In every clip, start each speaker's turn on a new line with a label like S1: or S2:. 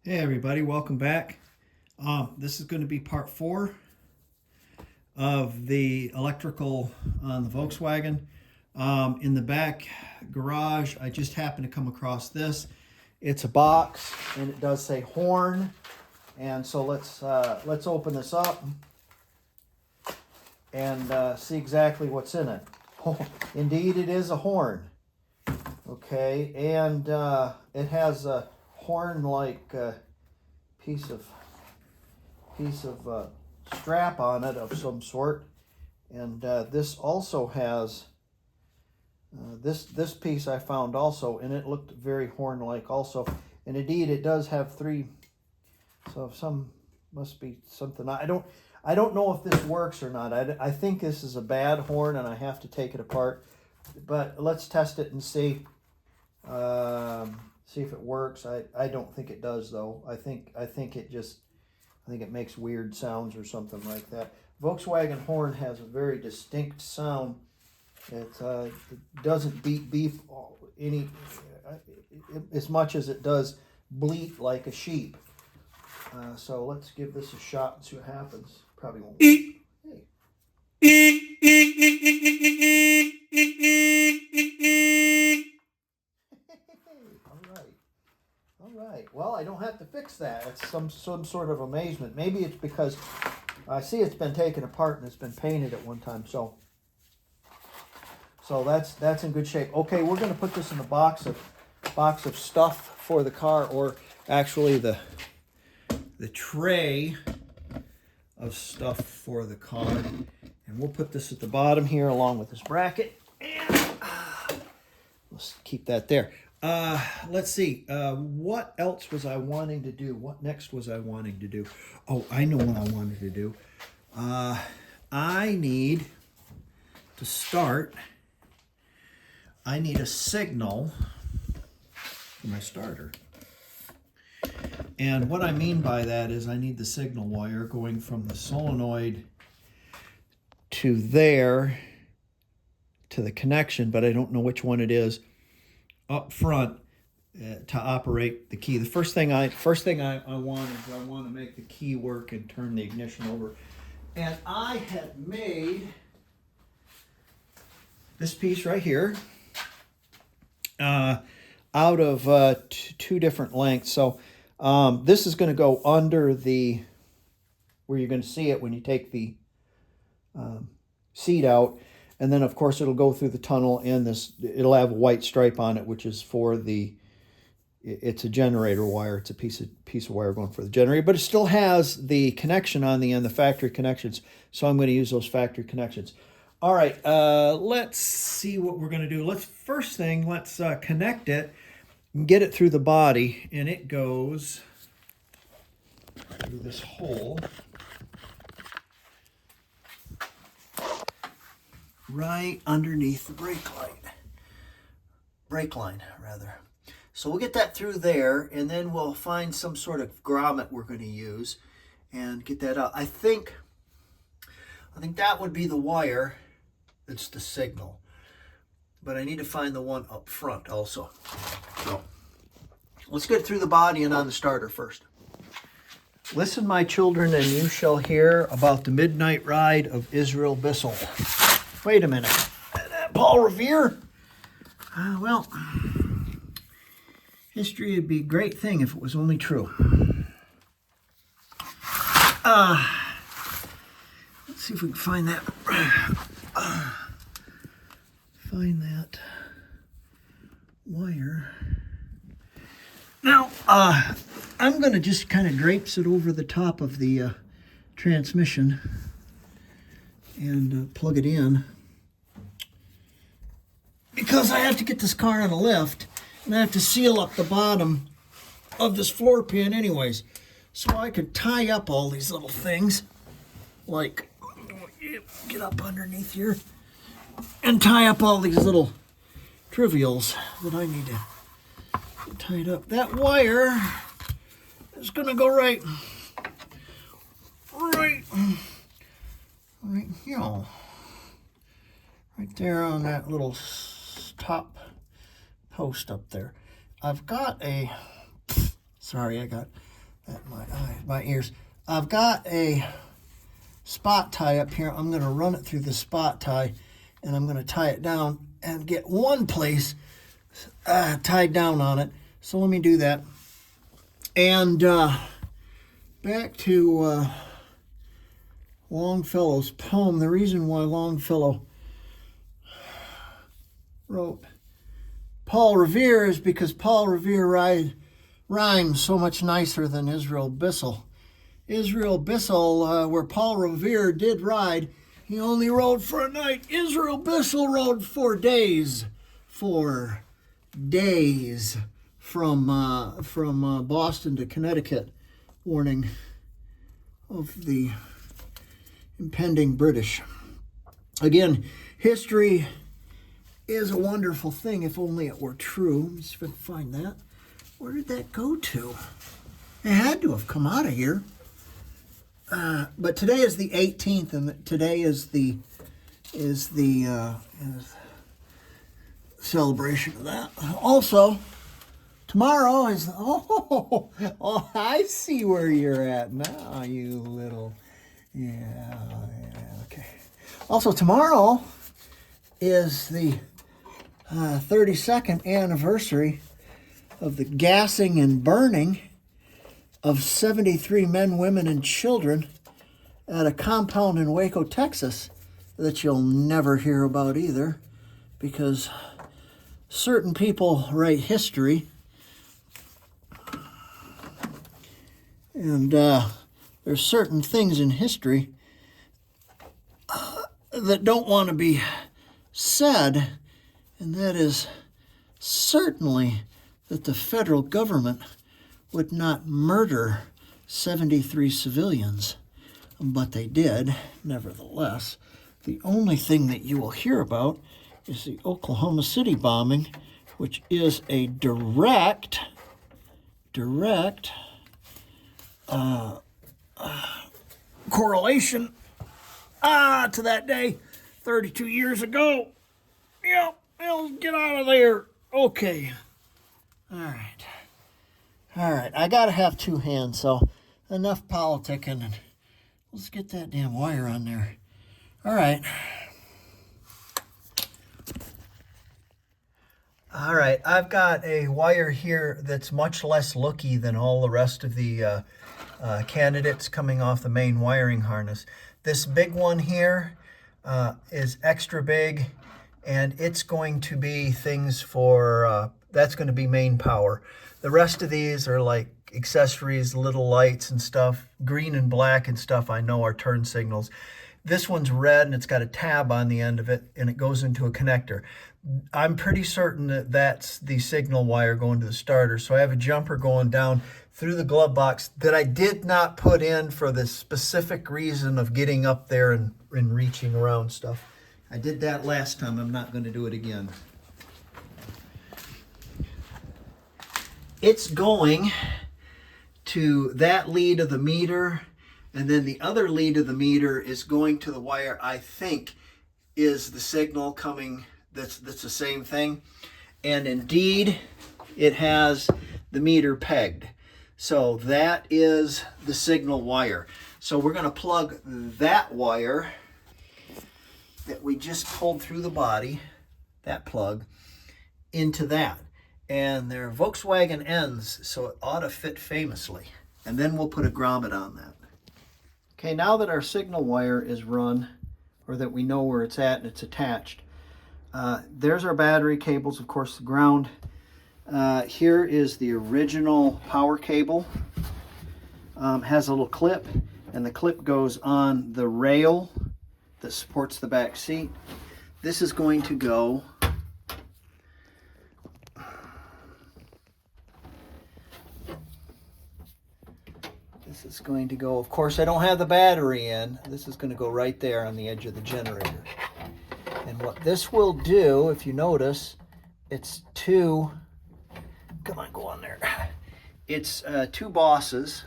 S1: Hey everybody, welcome back. This is going to be part 4 of the electrical on the Volkswagen. In the back garage, I just happened to come across this. It's a box and it does say horn. And so let's open this up and see exactly what's in it. Oh, indeed, it is a horn. Okay, and it has a horn-like piece of strap on it of some sort, and this also has this piece I found also, and it looked very horn-like also, and indeed it does have 3. So some must be something. I don't know if this works or not. I think this is a bad horn, and I have to take it apart. But let's test it and see. See if it works. I don't think it does though. I think it makes weird sounds or something like that. Volkswagen horn has a very distinct sound. It doesn't beep any as much as it does bleat like a sheep. So let's give this a shot and see what happens. Probably won't. Hey. All right. Well, I don't have to fix that. It's some sort of amazement. Maybe it's because I see it's been taken apart and it's been painted at one time. So that's in good shape. Okay, we're going to put this in the box of stuff for the car, or actually the tray of stuff for the car. And we'll put this at the bottom here along with this bracket. And let's keep that there. Let's see. What else was I wanting to do? What next was I wanting to do? Oh, I know what I wanted to do. I need to start. I need a signal for my starter. And what I mean by that is I need the signal wire going from the solenoid to there to the connection, but I don't know which one it is up front to operate the key. The first thing I want is I want to make the key work and turn the ignition over. And I had made this piece right here out of 2 different lengths. So this is going to go under the, where you're going to see it when you take the seat out. And then, of course, it'll go through the tunnel, and it'll have a white stripe on it, which is for it's a generator wire. It's a piece of wire going for the generator, but it still has the connection on the end, the factory connections. So I'm going to use those factory connections. All right, let's see what we're going to do. Let's connect it and get it through the body, and it goes through this hole right underneath the brake line rather. So we'll get that through there, and then we'll find some sort of grommet we're going to use and get that out. I think that would be the wire that's the signal, but I need to find the one up front also. So let's get through the body and on the starter first. Listen, my children, and you shall hear about the midnight ride of Israel Bissell. Wait a minute. Paul Revere? Well, history would be a great thing if it was only true. Let's see if we can find that. Find that wire. Now, I'm going to just kind of drapes it over the top of the transmission and plug it in, because I have to get this car on a lift, and I have to seal up the bottom of this floor pan anyways, so I can tie up all these little things, like get up underneath here and tie up all these little trivials that I need to get tied up. That wire is gonna go right here, right there on that little top post up there. I've got a, sorry, I got at my ears. I've got a spot tie up here. I'm going to run it through the spot tie, and I'm going to tie it down and get one place tied down on it. So let me do that. And back to Longfellow's poem. The reason why Longfellow wrote Paul Revere is because Paul Revere rhymes so much nicer than Israel Bissell. Israel Bissell, where Paul Revere did ride, he only rode for a night. Israel Bissell rode for days. 4 days from Boston to Connecticut, warning of the impending British. Again, history is a wonderful thing, if only it were true. Let me see if I can find that. Where did that go to? It had to have come out of here. But today is the 18th, and today is the celebration of that. Also, tomorrow is I see where you're at now, you little okay. Also, tomorrow is the 32nd anniversary of the gassing and burning of 73 men, women, and children at a compound in Waco, Texas, that you'll never hear about either, because certain people write history, and there's certain things in history that don't want to be said, and that is certainly that the federal government would not murder 73 civilians, but they did, nevertheless. The only thing that you will hear about is the Oklahoma City bombing, which is a direct correlation to that day 32 years ago. Yep, well, get out of there. Okay. All right, I gotta have two hands, so enough politicking, and let's get that damn wire on there. All right, I've got a wire here that's much less looky than all the rest of the candidates coming off the main wiring harness. This big one here is extra big, and it's going to be things for, that's going to be main power. The rest of these are like accessories, little lights and stuff. Green and black and stuff I know are turn signals. This one's red and it's got a tab on the end of it, and it goes into a connector. I'm pretty certain that that's the signal wire going to the starter. So I have a jumper going down through the glove box that I did not put in for the specific reason of getting up there and reaching around stuff. I did that last time. I'm not going to do it again. It's going to that lead of the meter, and then the other lead of the meter is going to the wire I think is the signal coming, that's the same thing. And indeed, it has the meter pegged. So that is the signal wire. So we're going to plug that wire that we just pulled through the body, that plug, into that. And they're Volkswagen ends, so it ought to fit famously. And then we'll put a grommet on that. Okay, now that our signal wire is run, or that we know where it's at and it's attached, there's our battery cables, of course, the ground. Here is the original power cable. Has a little clip, and the clip goes on the rail that supports the back seat. This is going to go of course, I don't have the battery in. This is going to go right there on the edge of the generator. And what this will do, if you notice, it's two, come on, go on there. It's two bosses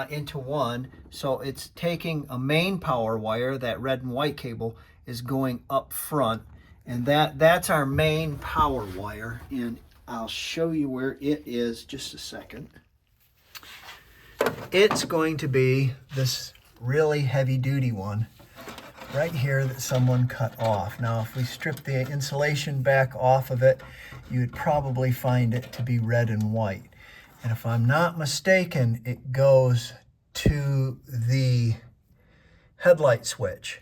S1: into one. So it's taking a main power wire, that red and white cable is going up front. And that's our main power wire. And I'll show you where it is just a second. it's going to be this really heavy-duty one right here that someone cut off. Now, if we strip the insulation back off of it, you would probably find it to be red and white. And if I'm not mistaken, it goes to the headlight switch.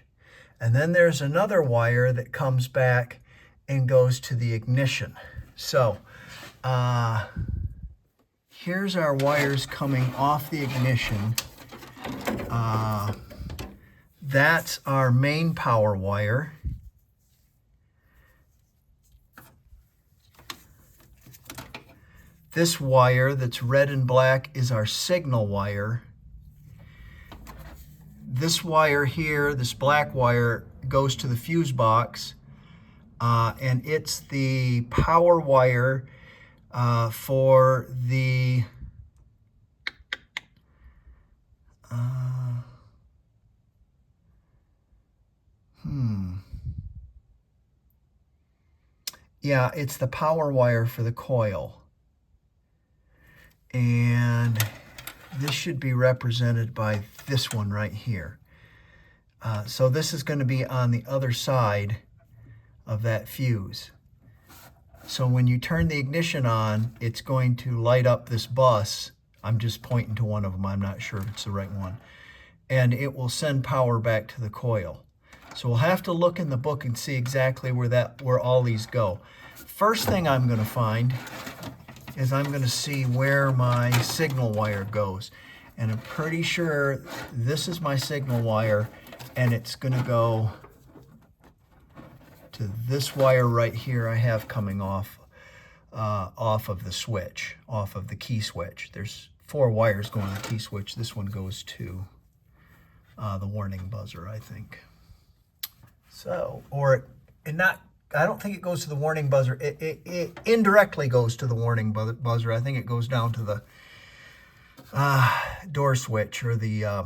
S1: And then there's another wire that comes back and goes to the ignition. So here's our wires coming off the ignition. That's our main power wire. This wire that's red and black is our signal wire. This wire here, this black wire, goes to the fuse box, and it's the power wire for the yeah, it's the power wire for the coil. And this should be represented by this one right here. So this is going to be on the other side of that fuse. So when you turn the ignition on, it's going to light up this bus. I'm just pointing to one of them. I'm not sure if it's the right one. And it will send power back to the coil. So we'll have to look in the book and see exactly where all these go. First thing I'm going to find is I'm going to see where my signal wire goes. And I'm pretty sure this is my signal wire, and it's going to go to this wire right here I have coming off of the switch, off of the key switch. There's 4 wires going to the key switch. This one goes to the warning buzzer, I think. So, I don't think it goes to the warning buzzer. It indirectly goes to the warning buzzer. I think it goes down to the door switch, or the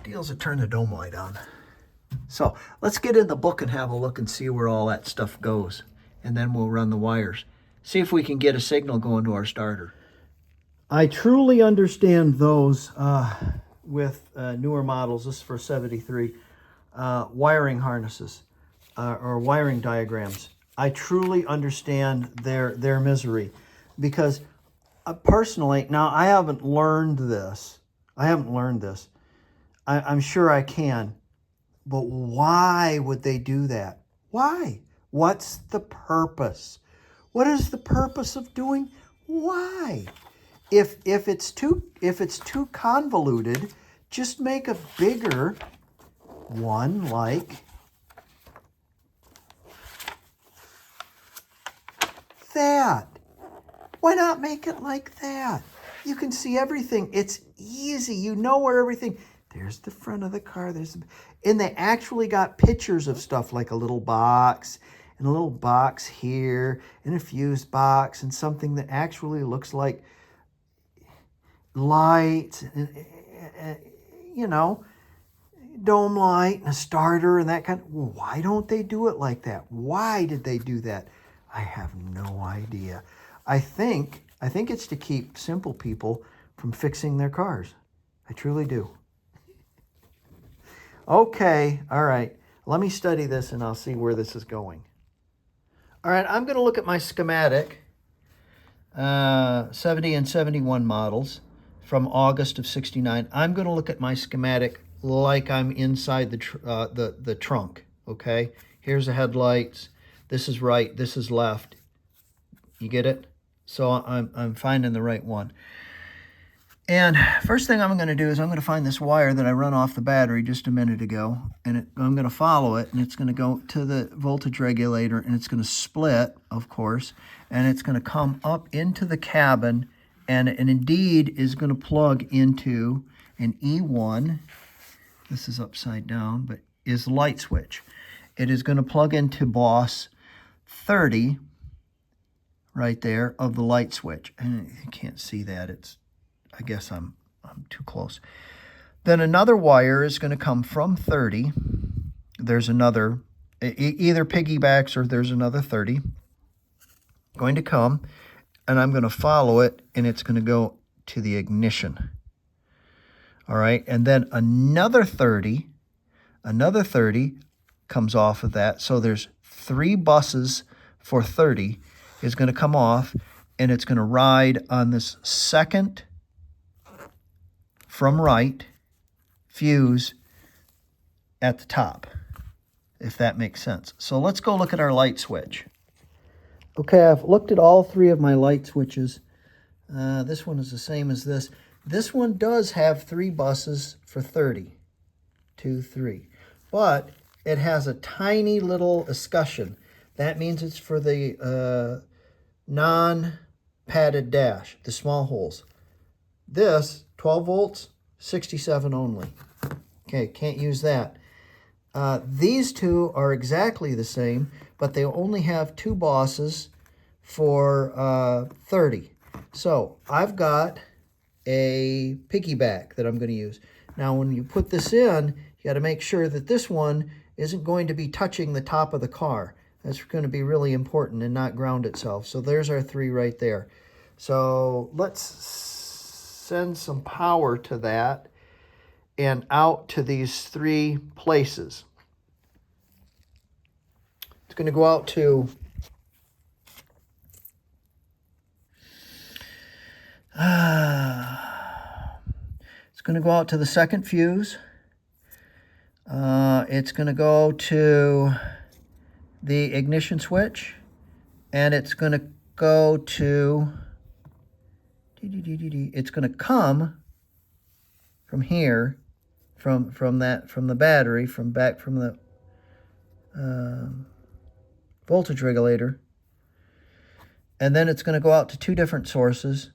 S1: deals that turn the dome light on. So let's get in the book and have a look and see where all that stuff goes. And then we'll run the wires. See if we can get a signal going to our starter. I truly understand those with newer models. This is for 73. Wiring harnesses or wiring diagrams. I truly understand their misery, because personally, now I haven't learned this. I'm sure I can, but why would they do that? Why? What's the purpose? What is the purpose of doing? Why? If it's too convoluted, just make a bigger one, like that. Why not make it like that? You can see everything. It's easy. You know where everything. There's the front of the car. And they actually got pictures of stuff, like a little box, and a little box here, and a fuse box, and something that actually looks like light, you know, dome light, and a starter, and that kind of. Why don't they do it like that? Why did they do that? I have no idea. I think it's to keep simple people from fixing their cars. I truly do. Okay, all right. Let me study this and I'll see where this is going. All right, I'm going to look at my schematic, 70 and 71 models from August of 69. I'm going to look at my schematic like I'm inside the trunk, okay? Here's the headlights. This is right, this is left. You get it? So I'm finding the right one. And first thing I'm going to do is I'm going to find this wire that I run off the battery just a minute ago, and I'm going to follow it, and it's going to go to the voltage regulator, and it's going to split, of course, and it's going to come up into the cabin, and indeed is going to plug into an E1. This is upside down, but is light switch. It is going to plug into BOSS 30 right there of the light switch. And you can't see that. I guess I'm too close. Then another wire is going to come from 30. There's another, either piggybacks or there's another 30 going to come and I'm going to follow it, and it's going to go to the ignition. All right, and then another 30 comes off of that. So there's 3 buses for 30 is going to come off, and it's going to ride on this second from right fuse at the top, if that makes sense. So let's go look at our light switch. Okay, I've looked at all 3 of my light switches. This one is the same as this. This one does have 3 buses for 30. 2, 3. But it has a tiny little escutcheon. That means it's for the non-padded dash, the small holes. This, 12 volts, 67 only. Okay, can't use that. These 2 are exactly the same, but they only have 2 buses for 30. So I've got a piggyback that I'm going to use. Now when you put this in, you got to make sure that this one isn't going to be touching the top of the car. That's going to be really important and not ground itself. So there's our 3 right there. So let's send some power to that and out to these 3 places. It's going to go out to it's going to go out to the second fuse. It's going to go to the ignition switch, and it's going to go to, it's going to come from here, from the battery, from the voltage regulator, and then it's going to go out to 2 different sources,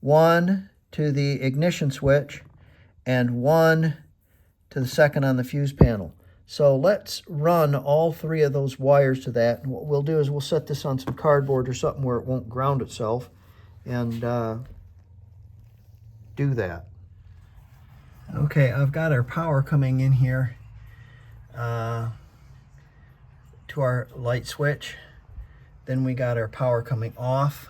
S1: one to the ignition switch and one to the second on the fuse panel. So let's run all 3 of those wires to that, and what we'll do is we'll set this on some cardboard or something where it won't ground itself, and do that. Okay, I've got our power coming in here to our light switch. Then we got our power coming off.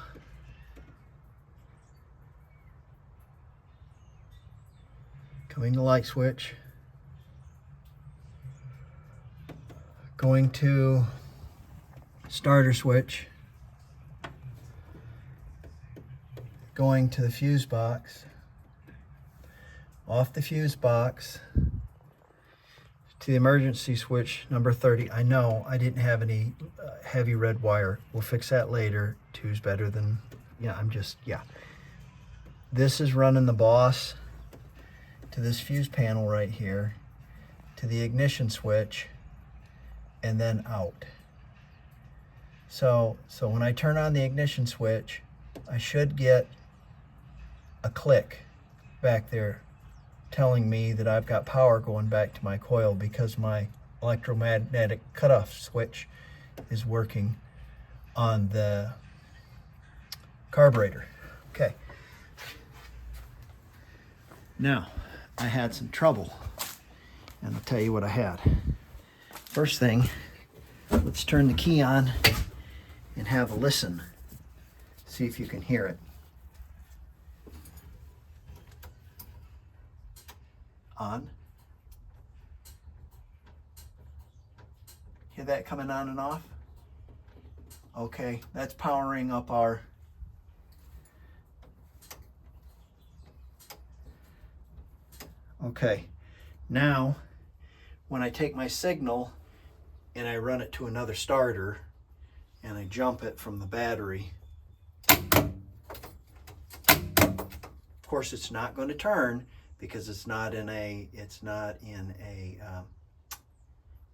S1: Coming to light switch. Going to starter switch. Going to the fuse box. Off the fuse box to the emergency switch number 30. I know I didn't have any heavy red wire. We'll fix that later. 2's better than, yeah. This is running the boss to this fuse panel right here, to the ignition switch, and then out. So when I turn on the ignition switch, I should get a click back there telling me that I've got power going back to my coil because my electromagnetic cutoff switch is working on the carburetor. Okay. Now, I had some trouble, and I'll tell you what I had. First thing, let's turn the key on and have a listen. See if you can hear it. On. Hear that coming on and off? Okay, that's powering up our okay. Now, when I take my signal and I run it to another starter and I jump it from the battery, of course it's not going to turn because it's not in a,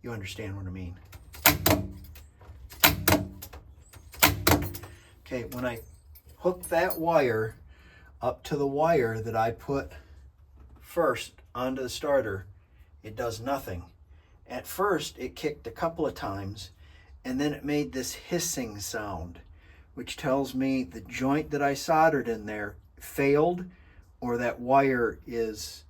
S1: you understand what I mean. Okay, when I hook that wire up to the wire that I put first onto the starter, it does nothing. At first, it kicked a couple of times, and then it made this hissing sound, which tells me the joint that I soldered in there failed, or that wire it's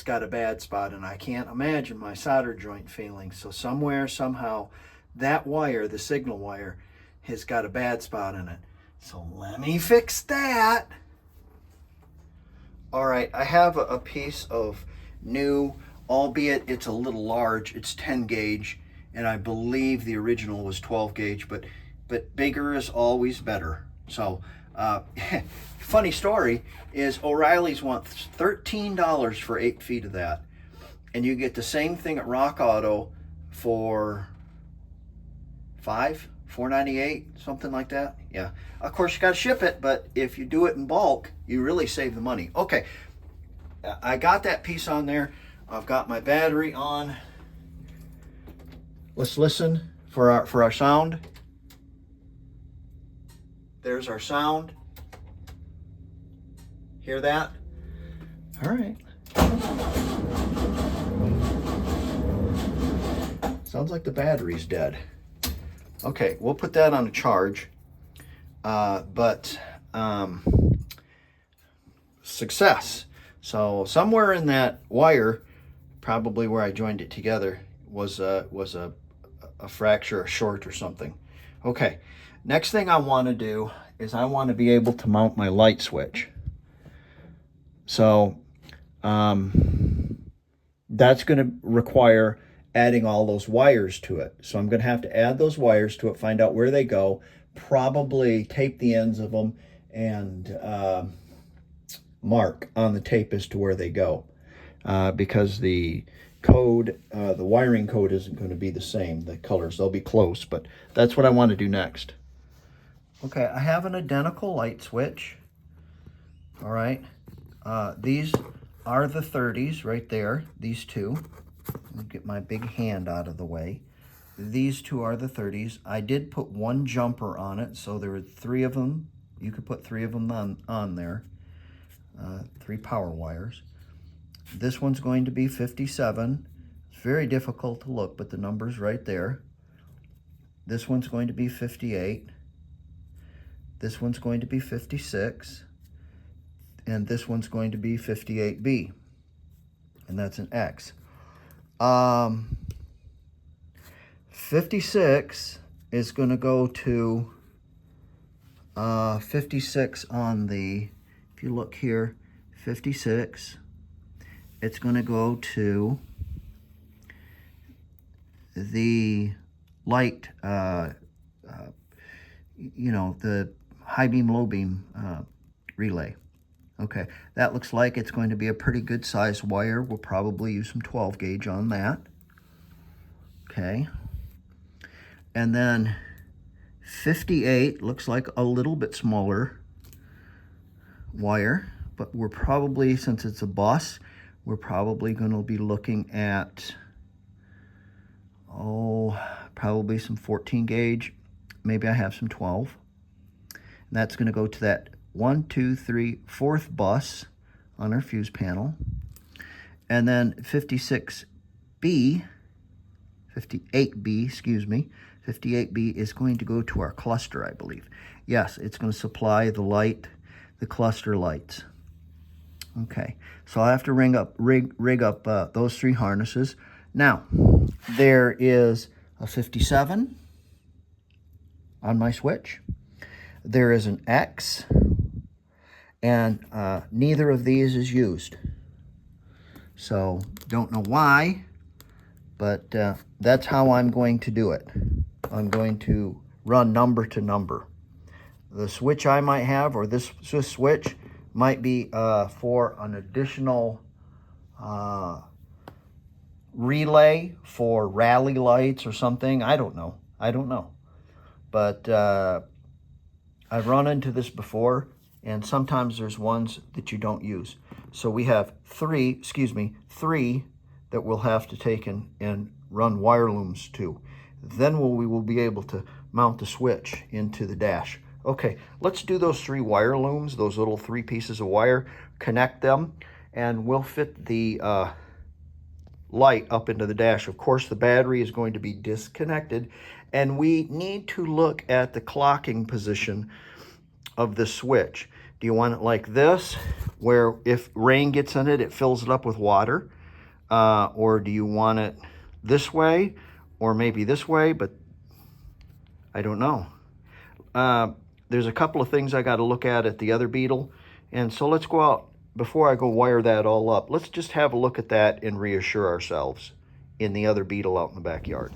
S1: got a bad spot, and I can't imagine my solder joint failing. So somewhere, somehow, that wire, the signal wire, has got a bad spot in it. So let me fix that. All right, I have a piece of new, albeit it's a little large. It's 10 gauge, and I believe the original was 12 gauge, but bigger is always better. So, funny story is O'Reilly's wants $13 for 8 feet of that, and you get the same thing at Rock Auto for $4.98, something like that. Yeah, of course you got to ship it, but if you do it in bulk, you really save the money. Okay, I got that piece on there. I've got my battery on. Let's listen for our sound. There's our sound. Hear that? All right. Sounds like the battery's dead. Okay, we'll put that on a charge. Success. So somewhere in that wire, probably where I joined it together, was a fracture, a short or something. Okay, next thing I want to do is I want to be able to mount my light switch. So that's going to require adding all those wires to it. So I'm going to have to add those wires to it, find out where they go, probably tape the ends of them, and mark on the tape as to where they go, because the code, the wiring code isn't going to be the same. The colors, they'll be close, but that's what I want to do next. Okay, I have an identical light switch. All right, these are the 30s right there, these two. Let me get my big hand out of the way. These two are the 30s. I did put one jumper on it, so there were 3 of them. You could put 3 of them on there. 3 power wires. This one's going to be 57. It's very difficult to look, but the number's right there. This one's going to be 58. This one's going to be 56. And this one's going to be 58B. And that's an X. 56 is going to go to 56 on the, if you look here, 56. It's going to go to the light, you know, the high beam, low beam relay. Okay, that looks like it's going to be a pretty good size wire. We'll probably use some 12 gauge on that. Okay, and then 58 looks like a little bit smaller wire, but we're probably, since it's a bus, we're probably going to be looking at, probably some 14 gauge. Maybe I have some 12. And that's going to go to that 1, 2, 3, 4th bus on our fuse panel. And then 58B, excuse me, 58B is going to go to our cluster, I believe. Yes, it's going to supply the light, the cluster lights. Okay, so I have to rig up those 3 harnesses. Now, there is a 57 on my switch. There is an X, and neither of these is used. So, don't know why, but that's how I'm going to do it. I'm going to run number to number. The switch I might have, or this switch, might be for an additional relay for rally lights or something. I don't know. But I've run into this before, and sometimes there's ones that you don't use. So we have three that we'll have to take and run wire looms to. Then we will be able to mount the switch into the dash. Okay, let's do those 3 wire looms, those little 3 pieces of wire, connect them, and we'll fit the light up into the dash. Of course, the battery is going to be disconnected, and we need to look at the clocking position of the switch. Do you want it like this, where if rain gets in it, it fills it up with water? Or do you want it this way, or maybe this way, but I don't know. there's a couple of things I got to look at the other Beetle. And so let's go out, before I go wire that all up, let's just have a look at that and reassure ourselves in the other Beetle out in the backyard.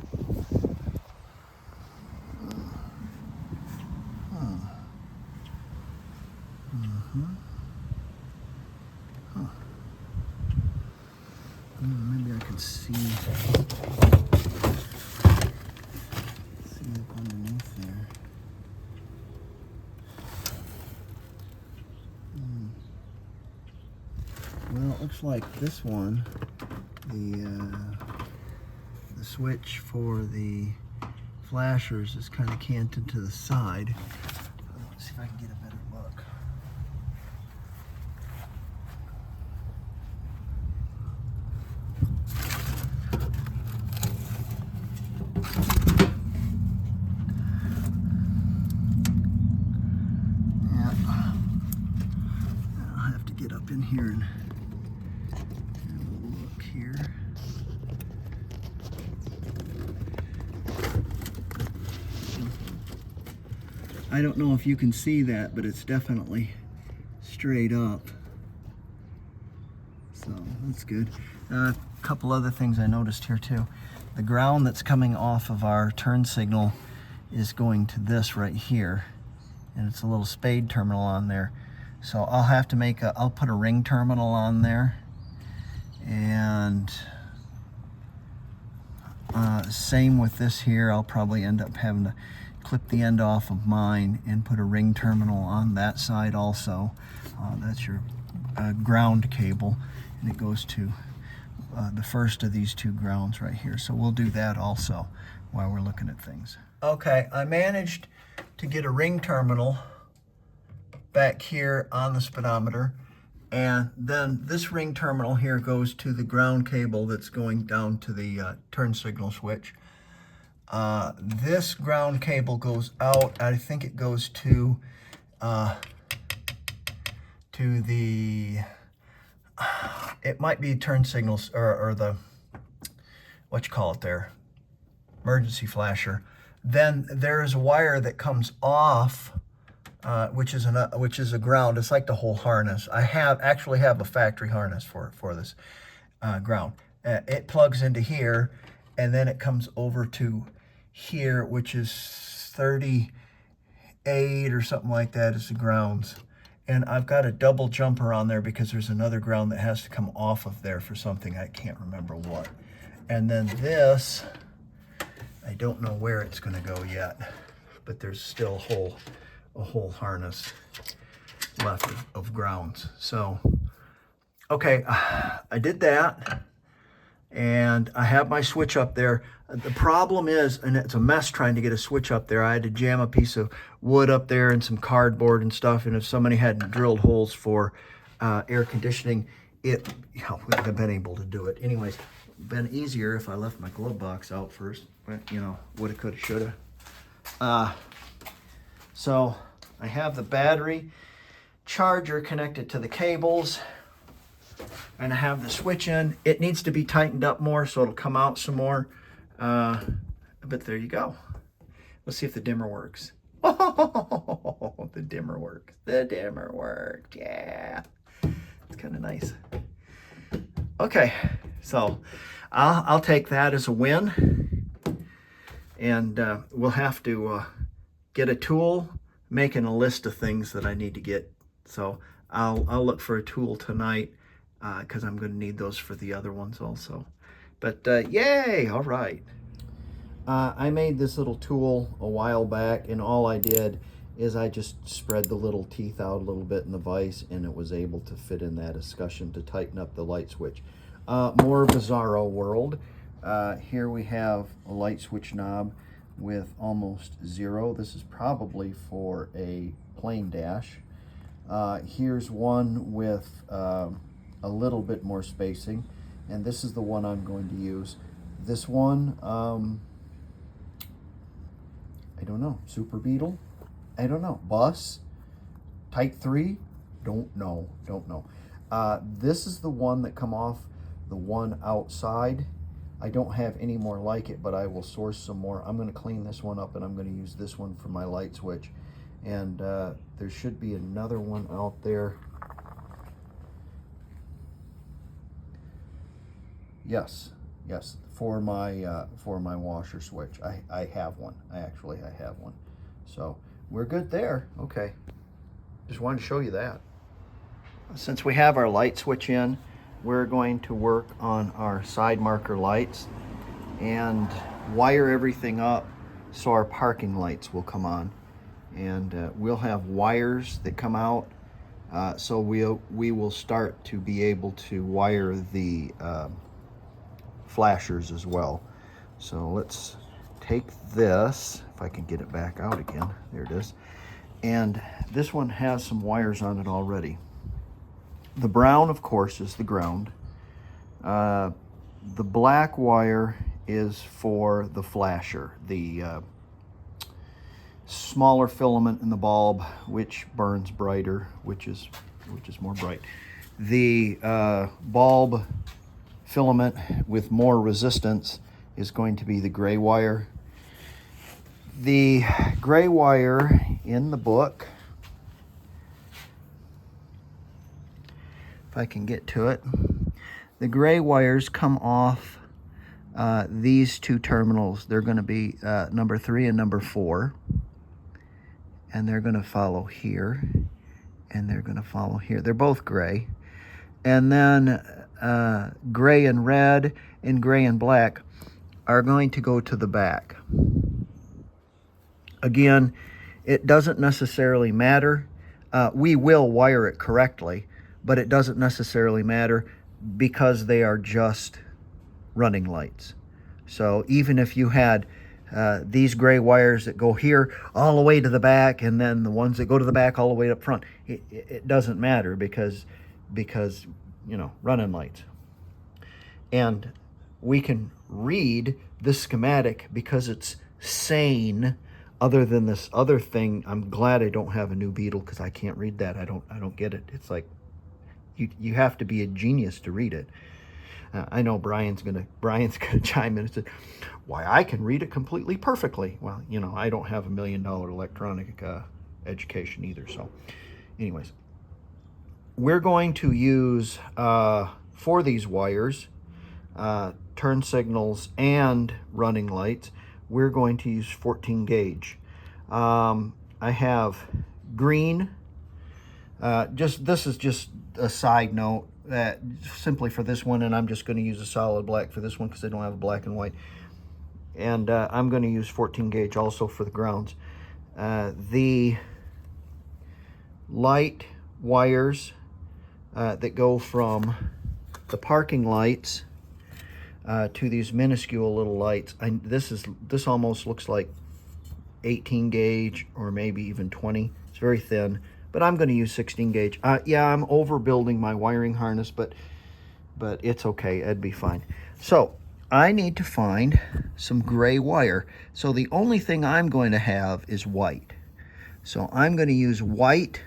S1: Maybe I can see up underneath there. Well, it looks like this one, the switch for the flashers is kind of canted to the side. Let's see if I can get a better look. Get up in here and look here. I don't know if you can see that, but it's definitely straight up. So that's good. A couple other things I noticed here too. The ground that's coming off of our turn signal is going to this right here, and it's a little spade terminal on there. So I'll have to I'll put a ring terminal on there, and same with this here. I'll probably end up having to clip the end off of mine and put a ring terminal on that side also. That's your ground cable, and it goes to the first of these two grounds right here. So we'll do that also while we're looking at things. Okay, I managed to get a ring terminal back here on the speedometer, and then this ring terminal here goes to the ground cable that's going down to the turn signal switch. This ground cable goes out. I think it goes to the, it might be turn signals, or the, what you call it there, emergency flasher. Then there is a wire that comes off, which is a ground. It's like the whole harness. I actually have a factory harness for this ground. It plugs into here, and then it comes over to here, which is 38 or something like that is the grounds. And I've got a double jumper on there because there's another ground that has to come off of there for something. I can't remember what. And then this, I don't know where it's going to go yet, but there's still a whole harness left of grounds. So, okay, I did that, and I have my switch up there. The problem is, and it's a mess trying to get a switch up there, I had to jam a piece of wood up there and some cardboard and stuff, and if somebody hadn't drilled holes for air conditioning, it, wouldn't have been able to do it. Anyways, been easier if I left my glove box out first, but, woulda, coulda, shoulda. So I have the battery charger connected to the cables, and I have the switch in. It needs to be tightened up more so it'll come out some more. But there you go. Let's see if the dimmer works. Oh, the dimmer works. The dimmer worked. Yeah. It's kind of nice. Okay, so I'll take that as a win. And we'll have to get a tool, making a list of things that I need to get. So I'll look for a tool tonight because I'm going to need those for the other ones also. But yay, all right. I made this little tool a while back, and all I did is I just spread the little teeth out a little bit in the vise, and it was able to fit in that escutcheon to tighten up the light switch. More bizarro world. Here we have a light switch knob with almost 0. This is probably for a plain dash. Here's one with a little bit more spacing, and this is the one I'm going to use. This one, I don't know, Super Beetle? I don't know, Bus? Type 3? Don't know. This is the one that come off the one outside. I don't have any more like it, but I will source some more. I'm going to clean this one up, and I'm going to use this one for my light switch. And there should be another one out there. Yes, for my washer switch. I have one. I have one. So we're good there. Okay. Just wanted to show you that. Since we have our light switch in, we're going to work on our side marker lights and wire everything up so our parking lights will come on. And we'll have wires that come out, so we will start to be able to wire the flashers as well. So let's take this, if I can get it back out again. There it is. And this one has some wires on it already. The brown, of course, is the ground. The black wire is for the flasher, the smaller filament in the bulb, which burns brighter, which is more bright. The bulb filament with more resistance is going to be the gray wire. The gray wire in the book, if I can get to it, the gray wires come off these two terminals. They're going to be number 3 and number 4. And they're going to follow here, and they're going to follow here. They're both gray. And then gray and red and gray and black are going to go to the back. Again, it doesn't necessarily matter. We will wire it correctly, but it doesn't necessarily matter because they are just running lights. So even if you had these gray wires that go here all the way to the back, and then the ones that go to the back all the way up front, it doesn't matter because you know, running lights. And we can read this schematic because it's sane, other than this other thing. I'm glad I don't have a new Beetle because I can't read that. I don't get it. It's like you have to be a genius to read it. I know Brian's gonna chime in and say, "Why, I can read it completely perfectly." Well, you know, I don't have $1 million electronic education either. So, anyways, we're going to use for these wires, turn signals and running lights. We're going to use 14 gauge. I have green. This is just a side note. That simply for this one, and I'm just going to use a solid black for this one because I don't have a black and white. And I'm going to use 14 gauge also for the grounds. The light wires that go from the parking lights to these minuscule little lights. This almost looks like 18 gauge or maybe even 20. It's very thin. But I'm going to use 16 gauge. Yeah, I'm overbuilding my wiring harness, but it's okay. It'd be fine. So I need to find some gray wire. So the only thing I'm going to have is white. So I'm going to use white.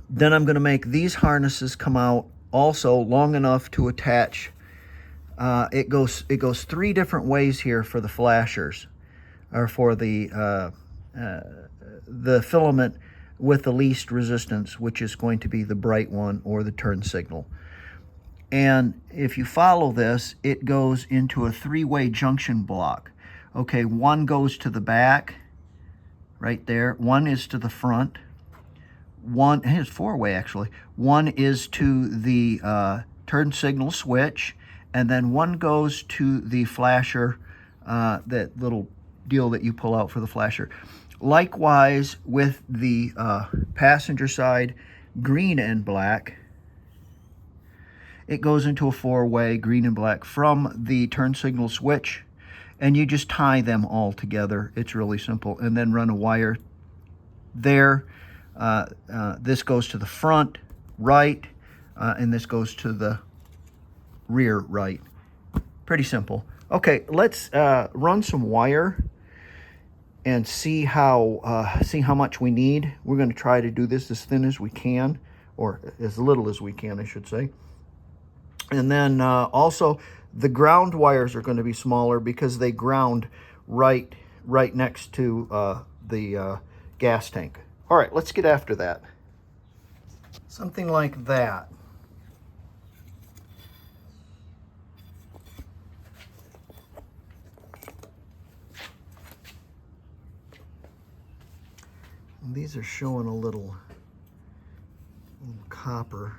S1: Then I'm going to make these harnesses come out also long enough to attach. It goes 3 different ways here for the flashers, or for the filament with the least resistance, which is going to be the bright one or the turn signal. And if you follow this, it goes into a 3-way junction block. Okay, one goes to the back, right there. One is to the front. One, it's 4-way actually. One is to the turn signal switch, and then one goes to the flasher, that little deal that you pull out for the flasher. Likewise with the passenger side, green and black, it goes into a 4-way green and black from the turn signal switch, and you just tie them all together. It's really simple, and then run a wire there. This goes to the front right, and this goes to the rear right. Pretty simple. Okay, let's run some wire and see how much we need. We're going to try to do this as thin as we can, or as little as we can, I should say. And then also the ground wires are going to be smaller because they ground right next to the gas tank. All right, let's get after that. Something like that. And these are showing a little copper.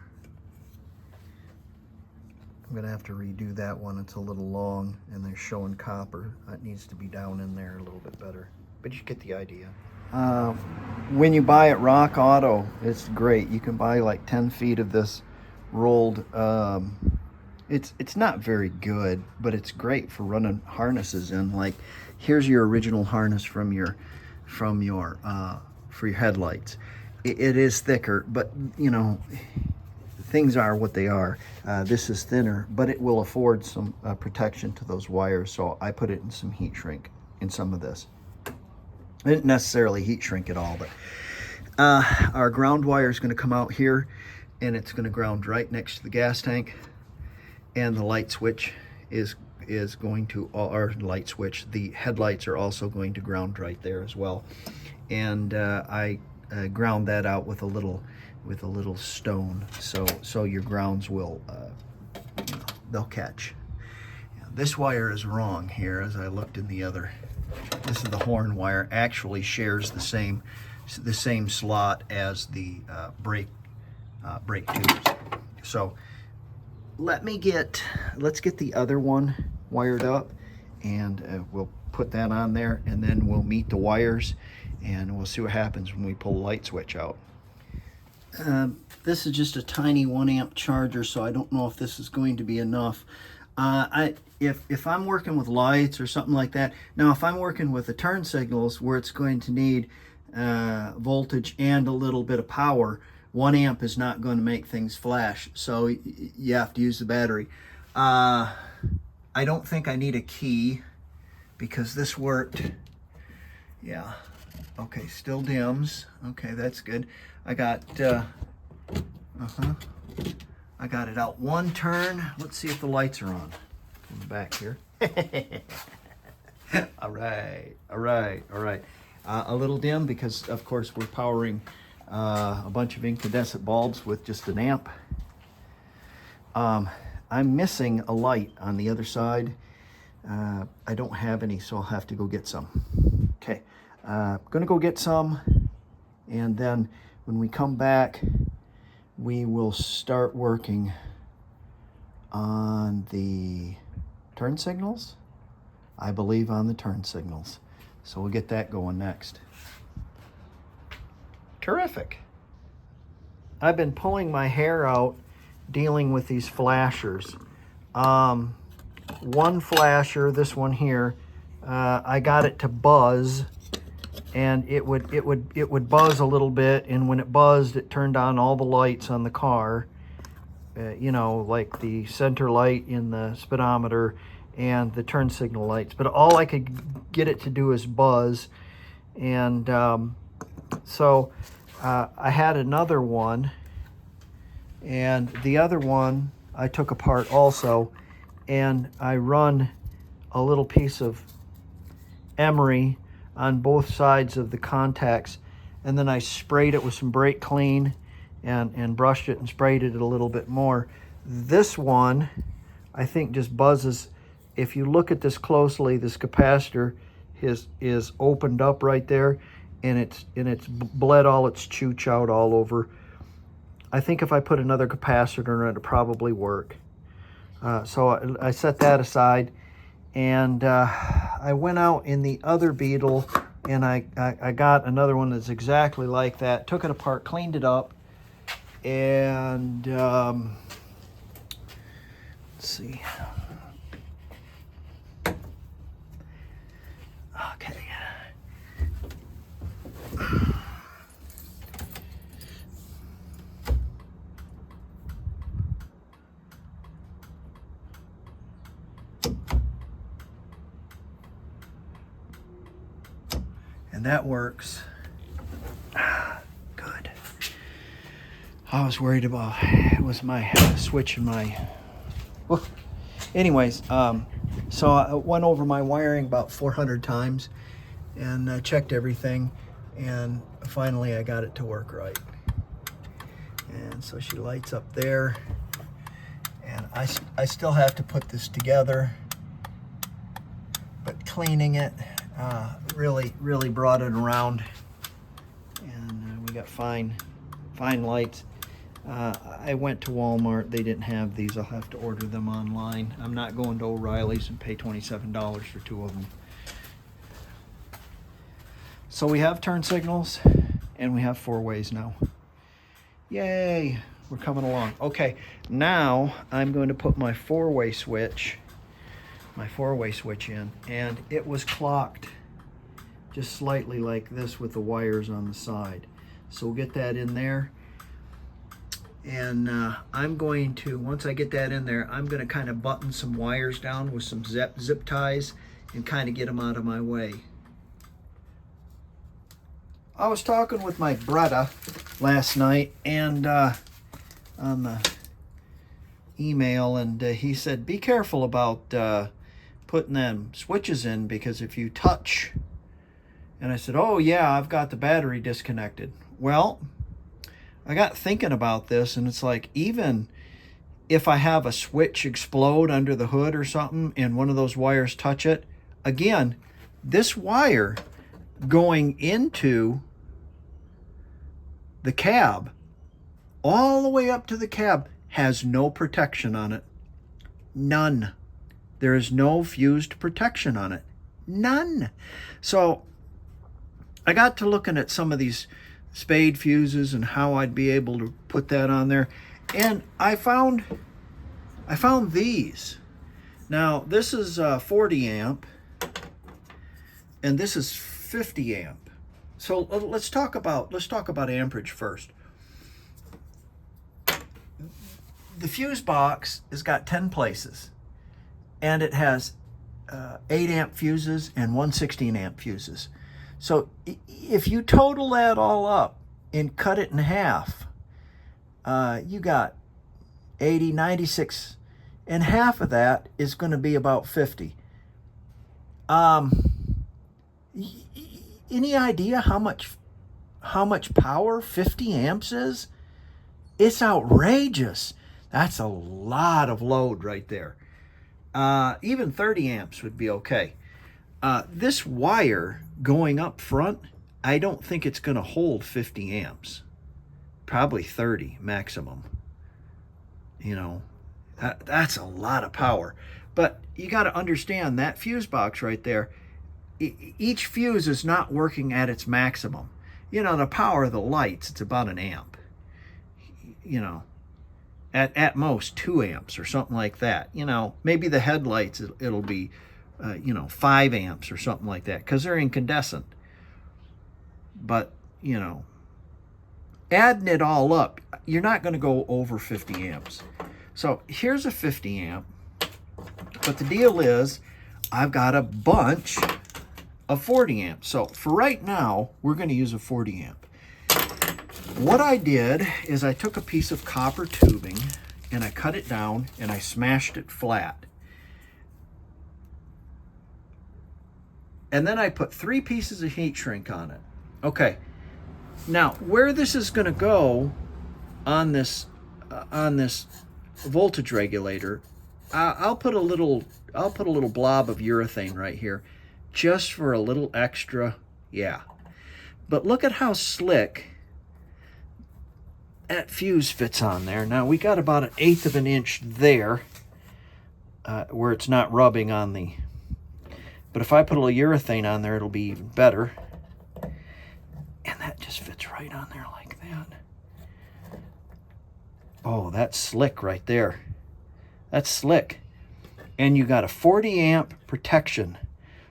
S1: I'm gonna have to redo that one. It's a little long and they're showing copper. That needs to be down in there a little bit better, but you get the idea. When you buy at Rock Auto, it's great. You can buy like 10 feet of this rolled. It's not very good, but it's great for running harnesses in. Like, here's your original harness for your headlights. It is thicker, but you know, things are what they are. This is thinner, but it will afford some protection to those wires. So I put it in some heat shrink in some of this. I didn't necessarily heat shrink it all, but our ground wire is going to come out here, and it's going to ground right next to the gas tank, and the light switch is going to, or light switch, the headlights are also going to ground right there as well. And I ground that out with a little stone, so your grounds will you know, they'll catch. This wire is wrong here, as I looked in the other. This is the horn wire. Actually shares the same slot as the brake tubes. So let's get the other one wired up, and we'll put that on there, and then we'll meet the wires, and we'll see what happens when we pull the light switch out. This is just a tiny 1 amp charger, so I don't know if this is going to be enough. If I'm working with lights or something like that, now if I'm working with the turn signals where it's going to need voltage and a little bit of power, 1 amp is not going to make things flash, so you have to use the battery. I don't think I need a key because this worked. Yeah, okay, still dims. Okay, that's good. I got I got it out 1 turn. Let's see if the lights are on. In the back here. All right. A little dim because, of course, we're powering a bunch of incandescent bulbs with just an amp. I'm missing a light on the other side. I don't have any, so I'll have to go get some. Okay, gonna go get some, and then when we come back, we will start working on the turn signals. I believe on the turn signals. So we'll get that going next. Terrific. I've been pulling my hair out dealing with these flashers. One flasher, this one here, I got it to buzz, and it would buzz a little bit, and when it buzzed, it turned on all the lights on the car. You know, like the center light in the speedometer and the turn signal lights. But all I could get it to do is buzz. And so I had another one, and the other one I took apart also, and I run a little piece of emery on both sides of the contacts, and then I sprayed it with some brake clean and brushed it and sprayed it a little bit more. This one, I think, just buzzes. If you look at this closely, this capacitor is opened up right there, and it's bled all its chooch out all over. I think if I put another capacitor in it, it'd probably work. So I set that aside, and I went out in the other Beetle, and I got another one that's exactly like that. Took it apart, cleaned it up, and let's see. Okay. And that works. Good. I was worried about it was my switch and my. Well, anyways, so I went over my wiring about 400 times, and checked everything, and finally I got it to work right. And so she lights up there, and I still have to put this together, but cleaning it really brought it around, and we got fine lights. I went to Walmart. They didn't have these. I'll have to order them online. I'm not going to O'Reilly's and pay $27 for 2 of them. So we have turn signals, and we have 4-ways now. Yay, we're coming along. Okay, now I'm going to put my 4-way switch in, and it was clocked just slightly like this with the wires on the side. So we'll get that in there. And I'm going to, once I get that in there, I'm going to kind of button some wires down with some zip ties and kind of get them out of my way. I was talking with my brother last night and on the email, and he said, be careful about putting them switches in, because if you touch, and I said, oh yeah, I've got the battery disconnected. Well, I got thinking about this, and it's like, even if I have a switch explode under the hood or something and one of those wires touch it, again, this wire going into the cab all the way up to the cab has no protection on it. None. There is no fused protection on it. None. So I got to looking at some of these spade fuses and how I'd be able to put that on there, and I found these. Now this is 40 amp and this is 50 amp. So let's talk about amperage first. The fuse box has got 10 places, and it has 8 amp fuses and 116 amp fuses. So if you total that all up and cut it in half, you got 80, 96, and half of that is going to be about 50. Any idea how much power 50 amps is? It's outrageous. That's a lot of load right there. Even 30 amps would be okay. This wire going up front, I don't think it's going to hold 50 amps. Probably 30 maximum. You know, that's a lot of power. But you got to understand that fuse box right there, each fuse is not working at its maximum. You know, the power of the lights, it's about 1 amp. You know, at most 2 amps or something like that. You know, maybe the headlights, it'll be 5 amps or something like that, because they're incandescent. But, you know, adding it all up, you're not going to go over 50 amps. So here's a 50 amp. But the deal is, I've got a bunch of 40 amps. So for right now, we're going to use a 40 amp. What I did is I took a piece of copper tubing and I cut it down and I smashed it flat. And then I put 3 pieces of heat shrink on it. Okay, now where this is going to go on this voltage regulator, I'll put a little blob of urethane right here, just for a little extra, yeah. But look at how slick that fuse fits on there. Now we got about 1/8 of an inch there, where it's not rubbing on the. But if I put a little urethane on there, it'll be even better. And that just fits right on there like that. Oh, that's slick right there. That's slick. And you got a 40 amp protection.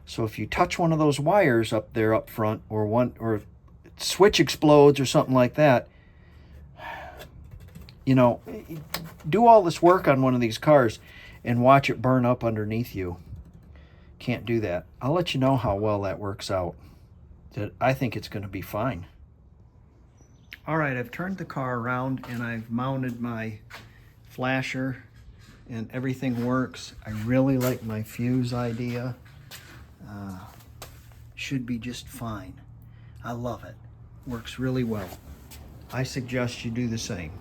S1: So if you touch one of those wires up there up front, or switch explodes or something like that, you know, do all this work on one of these cars and watch it burn up underneath you. Can't do that. I'll let you know how well that works out. I think it's going to be fine. All right, I've turned the car around and I've mounted my flasher and everything works. I really like my fuse idea. should be just fine. I love it. Works really well. I suggest you do the same.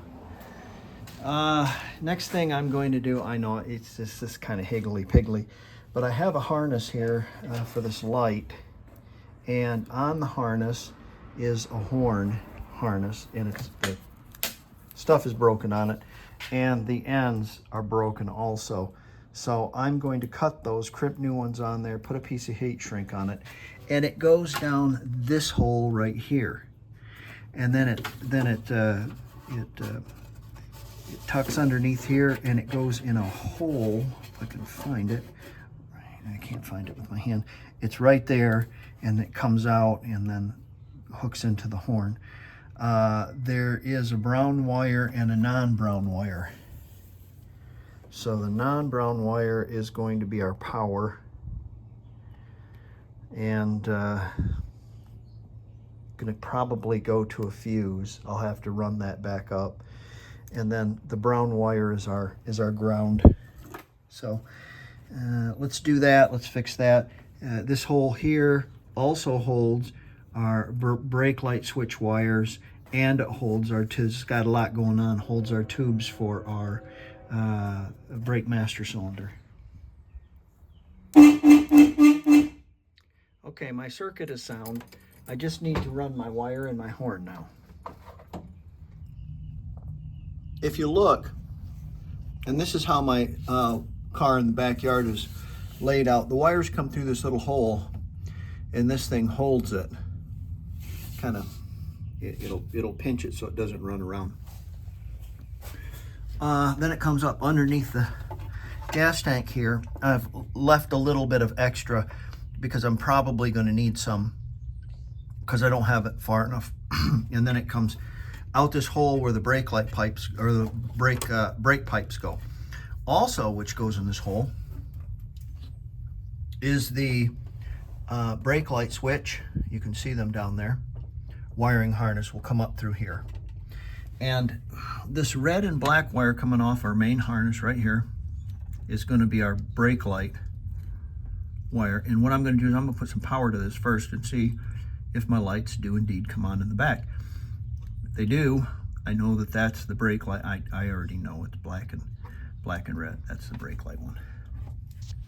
S1: Next thing I'm going to do, I know it's just this kind of higgly-piggly, but I have a harness here for this light, and on the harness is a horn harness, and the stuff is broken on it, and the ends are broken also. So I'm going to cut those, crimp new ones on there, put a piece of heat shrink on it, and it goes down this hole right here, and then it tucks underneath here, and it goes in a hole, if I can find it. I can't find it with my hand. It's right there, and it comes out and then hooks into the horn. There is a brown wire and a non-brown wire. So the non-brown wire is going to be our power, and gonna probably go to a fuse. I'll have to run that back up. And then the brown wire is our ground. So let's do that. Let's fix that. This hole here also holds our brake light switch wires, and it holds our tubes. It's got a lot going on. Holds our tubes for our brake master cylinder. Okay, my circuit is sound. I just need to run my wire and my horn now. If you look, and this is how my car in the backyard is laid out, the wires come through this little hole, and this thing holds it. Kind of, it'll pinch it so it doesn't run around. Then it comes up underneath the gas tank here. I've left a little bit of extra because I'm probably going to need some, because I don't have it far enough. And then it comes out this hole where the brake light pipes, or the brake pipes go. Also, which goes in this hole, is the brake light switch. You can see them down there. Wiring harness will come up through here. And this red and black wire coming off our main harness right here is going to be our brake light wire. And what I'm going to do is I'm going to put some power to this first and see if my lights do indeed come on in the back. If they do, I know that that's the brake light. I already know it's black and red. That's the brake light one.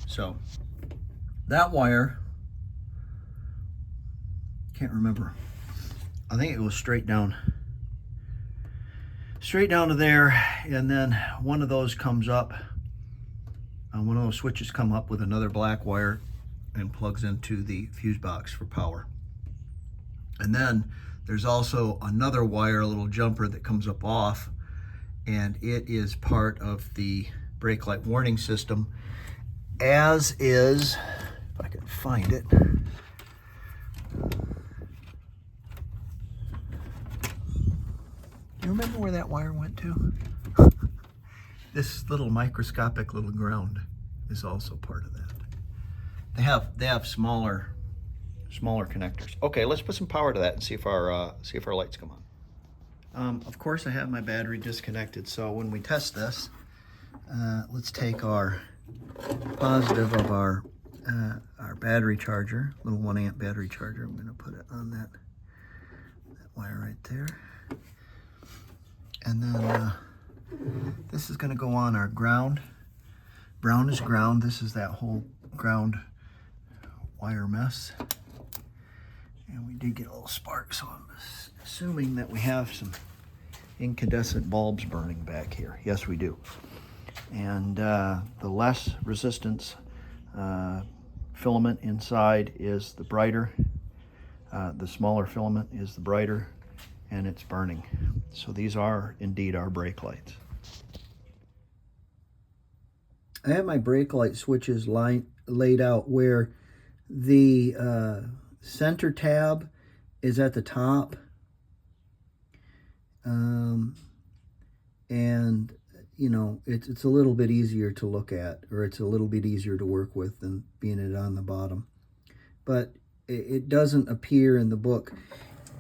S1: So that wire, can't remember. I think it was straight down to there, and then one of those comes up, one of those switches come up with another black wire and plugs into the fuse box for power. And then there's also another wire, a little jumper that comes up off, and it is part of the brake light warning system, as is, if I can find it, you remember where that wire went to? This little microscopic little ground is also part of that. They have smaller connectors. Okay, let's put some power to that and see if our lights come on. Of course, I have my battery disconnected, so when we test this, let's take our positive of our battery charger, little 1 amp battery charger. I'm going to put it on that wire right there. And then this is going to go on our ground. Brown is ground. This is that whole ground wire mess. And we did get a little spark, so I'm assuming that we have some incandescent bulbs burning back here. Yes, we do. And the less resistance filament inside is the brighter. The smaller filament is the brighter, and it's burning. So these are indeed our brake lights. I have my brake light switches laid out where the center tab is at the top, and you know, it's a little bit easier to look at, or it's a little bit easier to work with than being it on the bottom. But it doesn't appear in the book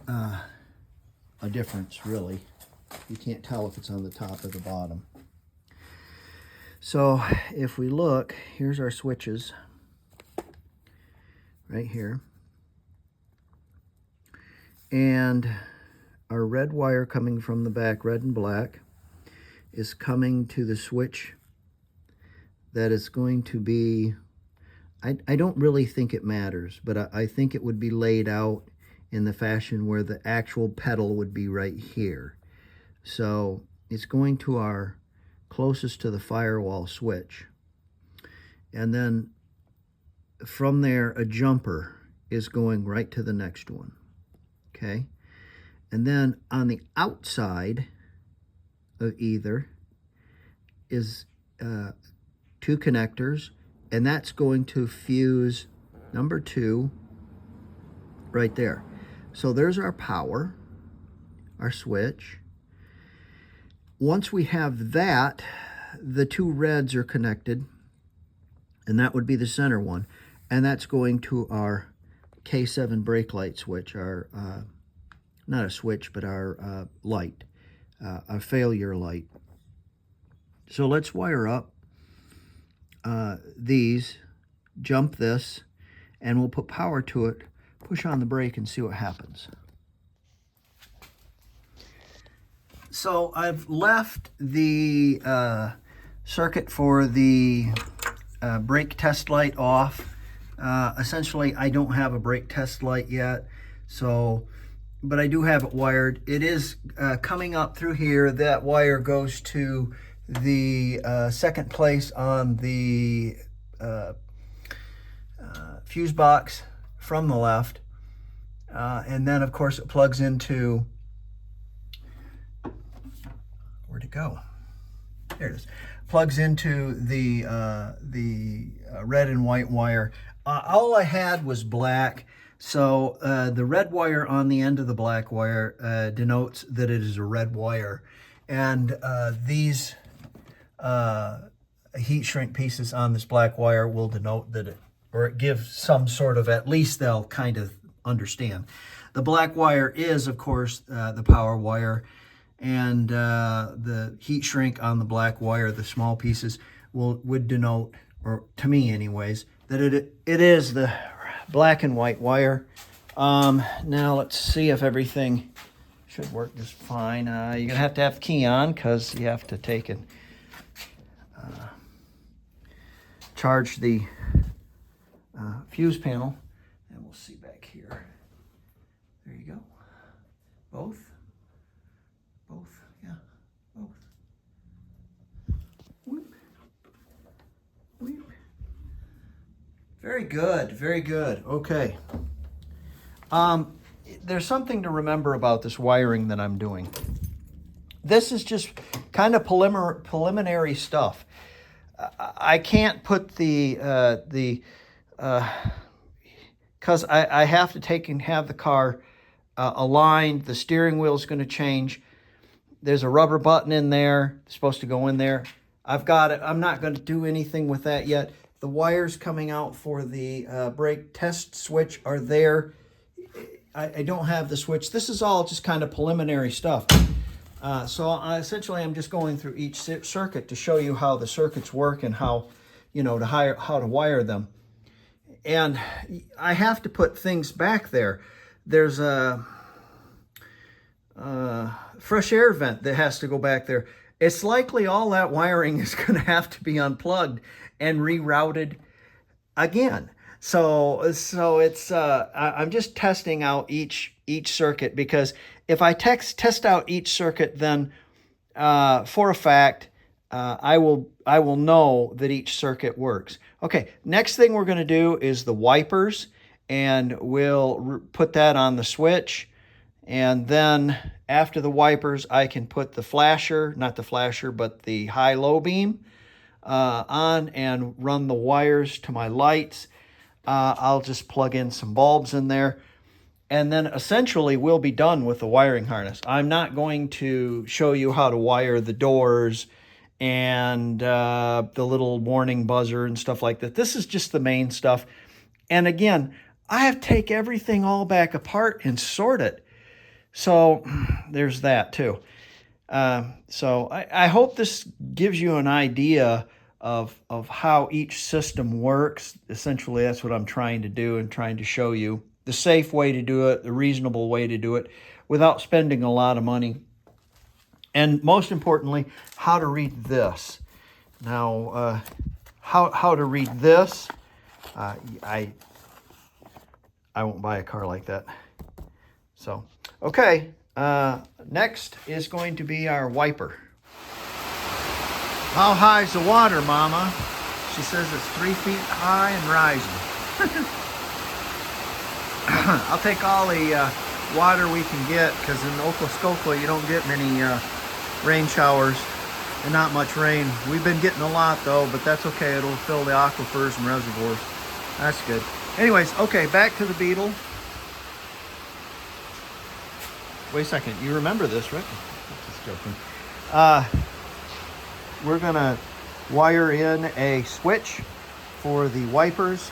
S1: a difference, really. You can't tell if it's on the top or the bottom. So if we look, here's our switches right here. And our red wire coming from the back, red and black, is coming to the switch that is going to be, I don't really think it matters, but I think it would be laid out in the fashion where the actual pedal would be right here. So it's going to our closest to the firewall switch. And then from there, a jumper is going right to the next one. Okay? And then on the outside of either is two connectors, and that's going to fuse number 2 right there. So there's our power, our switch. Once we have that, the 2 reds are connected, and that would be the center one, and that's going to our K7 brake light switch, our not a switch, but our light, a failure light. So let's wire up these, jump this, and we'll put power to it, push on the brake, and see what happens. So I've left the circuit for the brake test light off. Essentially, I don't have a brake test light yet, but I do have it wired. It is coming up through here. That wire goes to the second place on the fuse box from the left. And then, of course, it plugs into, where'd it go? There it is. Plugs into the red and white wire. All I had was black. So the red wire on the end of the black wire denotes that it is a red wire. And these heat shrink pieces on this black wire will denote that it gives some sort of, at least they'll kind of understand. The black wire is, of course, the power wire, and the heat shrink on the black wire, the small pieces, would denote, or to me anyways, that it is the black and white wire. Now let's see if everything should work just fine. You're gonna have to have the key on because you have to take it, charge the fuse panel, and we'll see back here. There you go. Both, yeah, both. Whoop. Whoop. Very good, very good. Okay. There's something to remember about this wiring that I'm doing. This is just kind of preliminary stuff. I can't put because I have to take and have the car aligned. The steering wheel is going to change. There's a rubber button in there. It's supposed to go in there. I've got it. I'm not going to do anything with that yet. The wires coming out for the brake test switch are there. I don't have the switch. This is all just kind of preliminary stuff. So essentially, I'm just going through each circuit to show you how the circuits work and how, how to wire them. And I have to put things back there. There's a fresh air vent that has to go back there. It's likely all that wiring is going to have to be unplugged and rerouted again. So it's I'm just testing out each circuit, because if I test out each circuit, then for a fact I will know that each circuit works. Okay, next thing we're going to do is the wipers, and we'll put that on the switch. And then after the wipers, I can put the flasher, not the flasher, but the high-low beam on and run the wires to my lights. I'll just plug in some bulbs in there, and then essentially we'll be done with the wiring harness. I'm not going to show you how to wire the doors and the little warning buzzer and stuff like that. This is just the main stuff. And again, I have to take everything all back apart and sort it. So there's that too. So I hope this gives you an idea of how each system works. Essentially, that's what I'm trying to do and trying to show you. the safe way to do it, the reasonable way to do it, without spending a lot of money. And most importantly, how to read this. Now, how to read this, I won't buy a car like that. So, okay, next is going to be our wiper. How high is the water, Mama? She says it's 3 feet high and rising. I'll take all the water we can get, because in Oklahoma you don't get many rain showers and not much rain. We've been getting a lot though, but that's okay. It'll fill the aquifers and reservoirs. That's good. Anyways, okay, back to the Beetle. Wait a second, you remember this, right? Just joking. We're gonna wire in a switch for the wipers.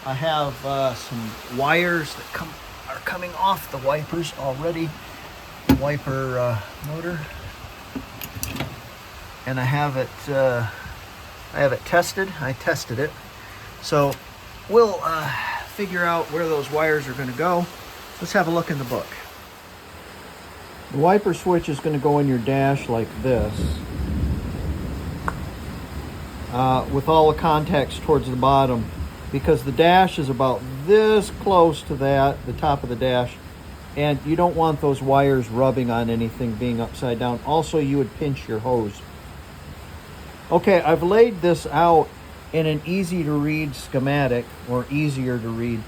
S1: I have some wires that are coming off the wipers already. The wiper motor, and I have it tested. I tested it, so we'll figure out where those wires are going to go. Let's have a look in the book. The wiper switch is going to go in your dash like this, with all the contacts towards the bottom, because the dash is about this close to that, the top of the dash, and you don't want those wires rubbing on anything, being upside down. Also, you would pinch your hose. Okay, I've laid this out in an easy to read schematic, or easier to read.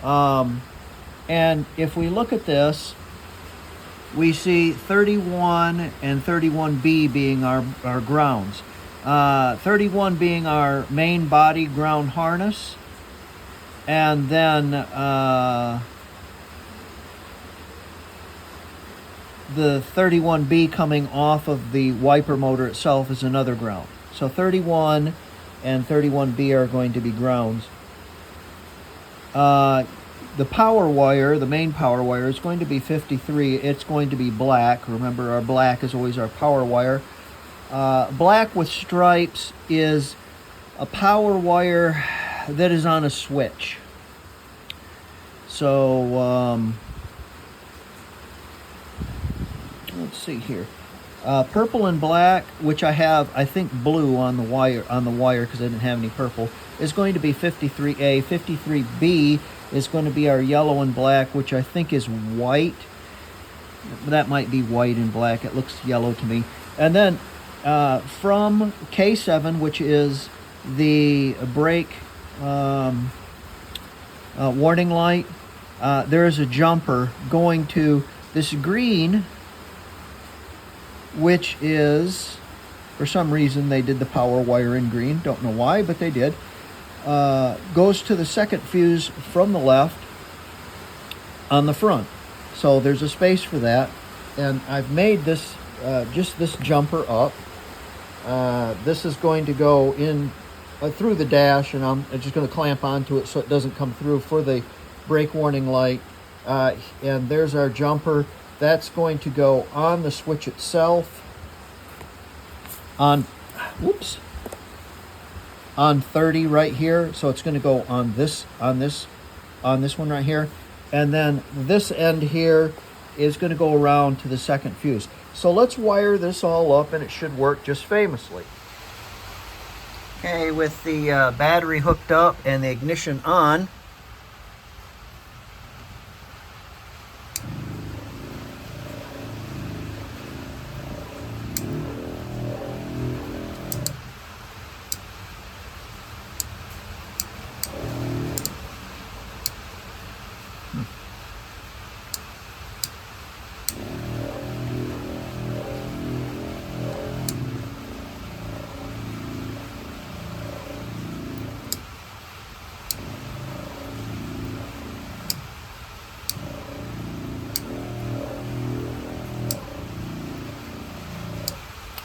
S1: And if we look at this, we see 31 and 31B being our grounds. 31 being our main body ground harness, and then the 31B coming off of the wiper motor itself is another ground. So 31 and 31B are going to be grounds. The power wire, the main power wire, is going to be 53. It's going to be black. Remember, our black is always our power wire. Black with stripes is a power wire that is on a switch. So, let's see here. Purple and black, which I have, I think, blue on the wire because I didn't have any purple, is going to be 53A. 53B is going to be our yellow and black, which I think is white. That might be white and black. It looks yellow to me. And then from K7, which is the brake warning light, there is a jumper going to this green, which is, for some reason, they did the power wire in green. Don't know why, but they did. Goes to the second fuse from the left on the front. So there's a space for that. And I've made this, just this jumper up. This is going to go in through the dash, and I'm just going to clamp onto it so it doesn't come through for the brake warning light. And there's our jumper. That's going to go on the switch itself, on 30 right here. So it's going to go on this one right here, and then this end here is going to go around to the second fuse. So let's wire this all up, and it should work just famously. Okay, with the battery hooked up and the ignition on,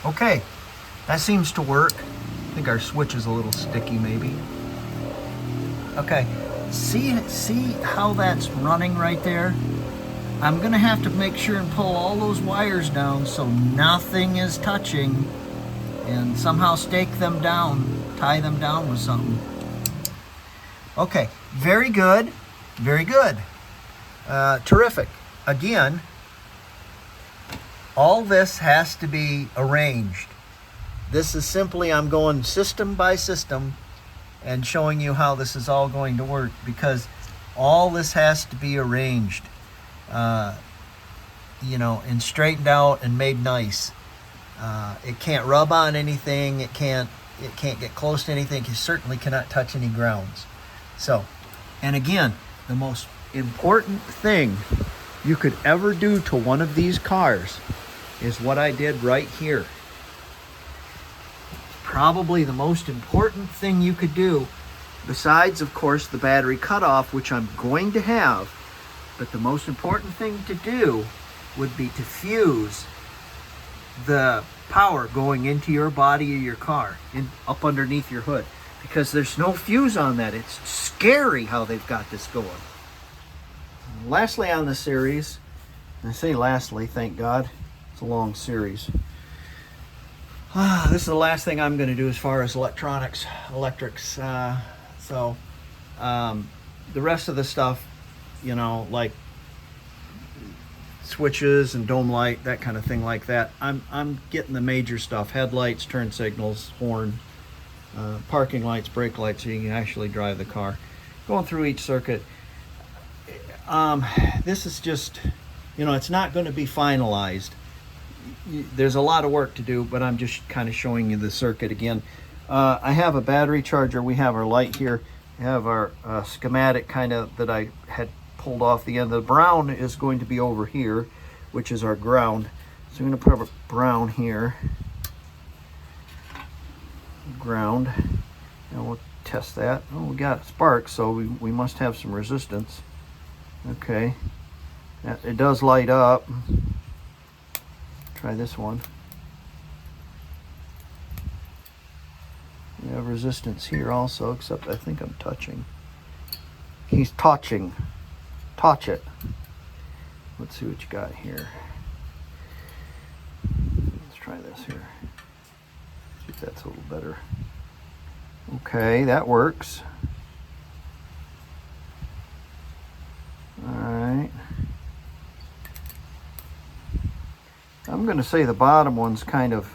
S1: okay, that seems to work. I think our switch is a little sticky maybe. Okay, see how that's running right there? I'm gonna have to make sure and pull all those wires down so nothing is touching, and somehow stake them down, tie them down with something. Okay, very good. Very good. Terrific. Again, all this has to be arranged. This is simply, I'm going system by system and showing you how this is all going to work, because all this has to be arranged, you know, and straightened out and made nice. It can't rub on anything. It can't get close to anything. It certainly cannot touch any grounds. So, and again, the most important thing you could ever do to one of these cars is what I did right here. Probably the most important thing you could do, besides, of course, the battery cutoff, which I'm going to have, but the most important thing to do would be to fuse the power going into your body of your car, up underneath your hood, because there's no fuse on that. It's scary how they've got this going. Lastly on the series, and I say lastly, thank God, it's a long series. This is the last thing I'm going to do as far as electrics. The rest of the stuff, you know, like switches and dome light, that kind of thing like that, I'm getting the major stuff: headlights, turn signals, horn, parking lights, brake lights, so you can actually drive the car. Going through each circuit. This is just, you know, it's not going to be finalized. There's a lot of work to do, but I'm just kind of showing you the circuit again. I have a battery charger. We have our light here. We have our schematic kind of that I had pulled off the end. The brown is going to be over here, which is our ground. So I'm going to put a brown here. Ground. And we'll test that. Oh, we got sparks, so we must have some resistance. Okay. It does light up. Try this one. We have resistance here also, except I think I'm touching. He's touching. Touch it. Let's see what you got here. Let's try this here. See if that's a little better. Okay, that works. All right. I'm going to say the bottom one's kind of,